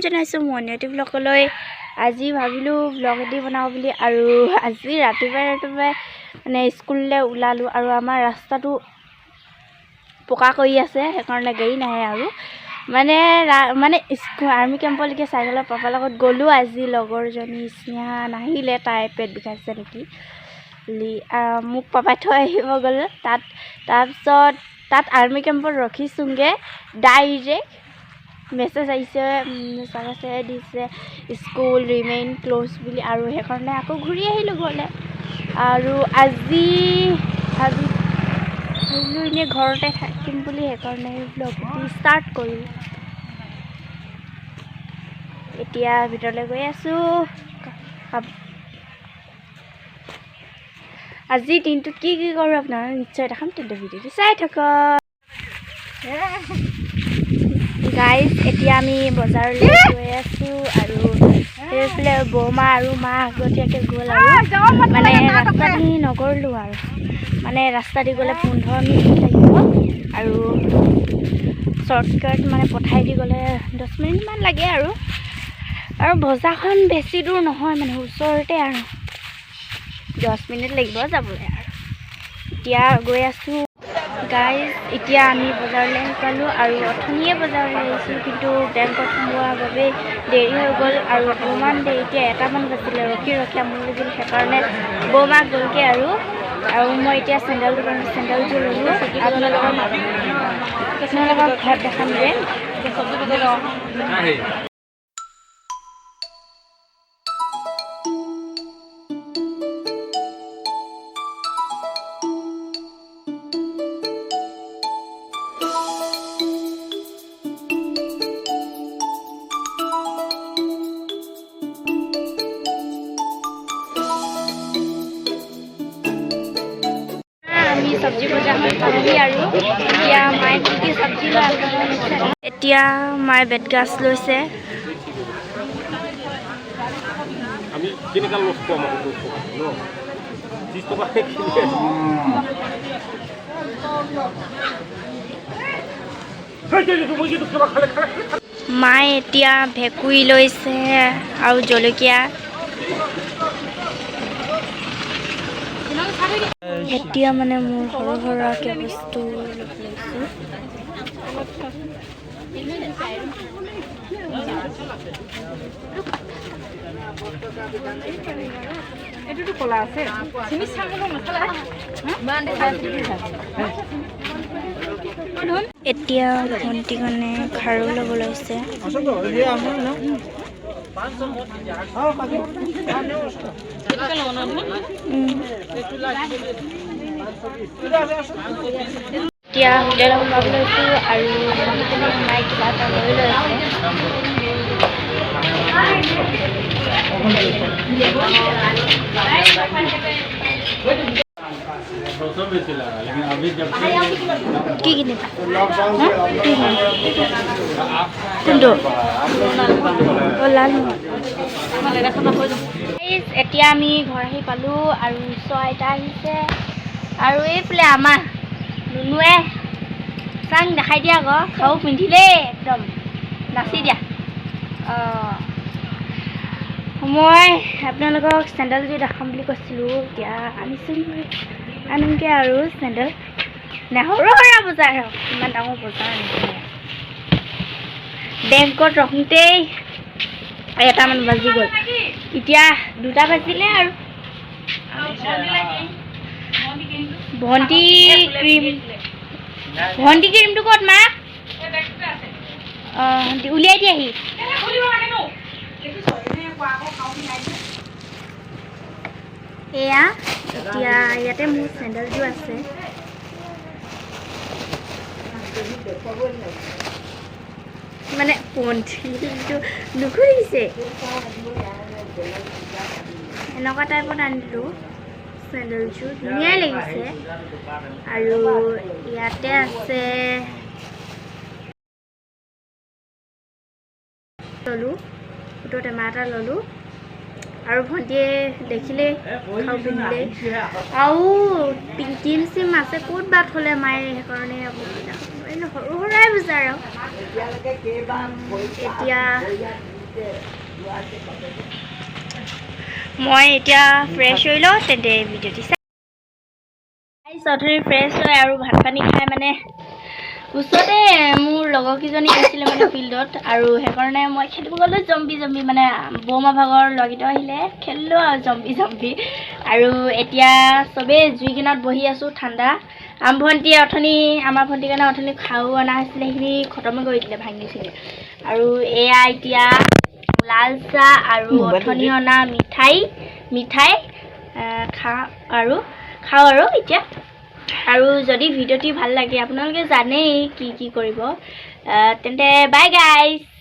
জনাইছোঁ মনিয়তি ব্লগলৈ। আজি ভাবিলোঁ ব্লগ এটি বনাওঁ বুলি। আৰু আজি ৰাতিপুৱাই মানে স্কুললৈ ওলালোঁ আৰু আমাৰ ৰাস্তাটো পকা কৰি আছে, সেইকাৰণে গাড়ী নাহে আৰু মানে আৰ্মি কেম্পলৈকে চাইকেলৰ পাপাৰ লগত গ'লোঁ। আজি লগৰজনী স্নেহা নাহিলে, তাই পেট বিষাইছে নেকি বুলি মোক পাপাই থৈ আহিব গ'ল। তাৰপিছত তাত আৰ্মি কেম্পত ৰখিছোঁগৈ। ডাইৰেক্ট মেছেজ আহিছে, চাগে দিছে স্কুল ৰিমেইন ক্ল'জ বুলি, আৰু সেইকাৰণে আকৌ ঘূৰি আহিলোঁ ঘৰলৈ। আৰু আজি ভাবিলোঁ এনেই ঘৰতে থাকিম বুলি, সেইকাৰণে ব্লগটো ষ্টাৰ্ট কৰোঁ। এতিয়া ভিতৰলৈ গৈ আছোঁ। আজিৰ দিনটোত কি কৰোঁ আপোনালোকে নিশ্চয় দেখাম, কিন্তু ভিডিঅ'টো চাই থাকক। গাইজ, এতিয়া আমি বজাৰলৈ গৈ আছোঁ আৰু সেইফালে বৌমা আৰু মা আগতীয়াকৈ গ'ল আৰু মানে ৰাস্তা দি নগ'লোঁ আৰু মানে ৰাস্তা দি গ'লে 15 মিনিট লাগিব আৰু শ্বৰ্টকাট মানে পঠাই দি গ'লে 10 মিনিটমান লাগে আৰু বজাৰখন বেছি দূৰ নহয়, মানে ওচৰতে আৰু 10 মিনিট লাগিব যাবলৈ। আৰু এতিয়া গৈ আছোঁ গাইজ। এতিয়া আমি বজাৰলৈ পালোঁ আৰু অথনিয়ে বজাৰলৈ আহিছোঁ, কিন্তু বেংকত সোমোৱাৰ বাবে দেৰি হৈ গ'ল আৰু অকণমান দেৰি, এতিয়া 1টামান বাজিলে। ৰখি আমনি লাগিল, সেইকাৰণে বৌমা গ'লগৈ আৰু মই এতিয়া চেণ্ডেলযোৰ ল'লোঁ। আপোনালোকক ঘৰত দেখামগৈ। চব্জি বজাৰখন পালোহি আৰু এতিয়া মায়ে কি চব্জি লৈ আগবঢ়াইছে। এতিয়া মায়ে বেতগাজ লৈছে। মায়ে এতিয়া ভেকুৰী লৈছে আৰু জলকীয়া। এতিয়া মানে মোৰ সৰু সুৰাকৈ বস্তু ল'ব লৈছোঁ। এতিয়া ভণ্টি কাৰণে খাৰু ল'ব লৈছে। এতিয়া হোটেলত সোমাব লৈছোঁ আৰু মায়ে কিবা এটা লৈ লৈছে। কি কিনিবা? কোনটো? লালমোহন। এতিয়া আমি ঘৰ আহি পালোঁ আৰু ওচৰ আইতা আহিছে আৰু এইফালে আমাৰ নুনুৱে চাং দেখাই দিয়া আকৌ, খাৰু পিন্ধিলেই একদম নাচি দিয়া। মই আপোনালোকক চেণ্ডেলযোৰ দেখাম বুলি কৈছিলোঁ, এতিয়া আনিমগৈ আৰু চেণ্ডেল। সৰু সুৰা বজাৰ, ইমান ডাঙৰ বজাৰ আনিছোঁ। বেংকত ৰখোঁতেই 1টামান বাজি গ'ল, এতিয়া 2টা বাজিলে আৰু ভণ্টি ক্ৰীমটো ক'ত মা? ভণ্টি উলিয়াই দিয়াহি। এয়া এতিয়া ইয়াতে মোৰ চেণ্ডেলযোৰ আছে। মানে ভণ্টিটো নুঘূৰিছে, এনেকুৱা টাইপত আনিলোঁ চেণ্ডেলযোৰ, ধুনীয়াই লাগিছে। আৰু ইয়াতে আছে ল'লোঁ, ফুটৰ টেমা এটা ল'লোঁ আৰু ভণ্টিয়ে দেখিলেই খাৰু পিন্ধিলেই। আৰু ক্ৰীম চিম আছে ক'ত বা থ'লে মায়ে, সেইকাৰণে কিন্তু সৰু সৰুৱে বজাৰ আৰু এতিয়া মই এতিয়া ফ্ৰেছ হৈ লওঁ তেন্তে ভিডিঅ'টি চাই চৌধুৰী ফ্ৰেছ হৈ আৰু ভাত পানী খাই মানে ওচৰতে মোৰ লগৰকেইজনী আহিছিলে মানে ফিল্ডত আৰু সেইকাৰণে মই খেলিব গ'লোঁ জম্পি মানে বৌমা ভাগৰ লগকেইটা আহিলে খেলিলোঁ আৰু জম্পি আৰু এতিয়া চবেই জুই কিনাৰত বহি আছোঁ ঠাণ্ডা ভণ্টিয়ে আমাৰ ভণ্টিৰ কাৰণে অথনি খাও অনা হৈছিলে সেইখিনি খতমে কৰি দিলে ভাঙি চিঙি আৰু এয়া এতিয়া লাল চাহ আৰু অথনি অনা মিঠাই খাওঁ আৰু এতিয়া আৰু যদি ভিডিঅ'টি ভাল লাগে আপোনালোকে জানেই কি কৰিব তেন্তে বাই গাইজ।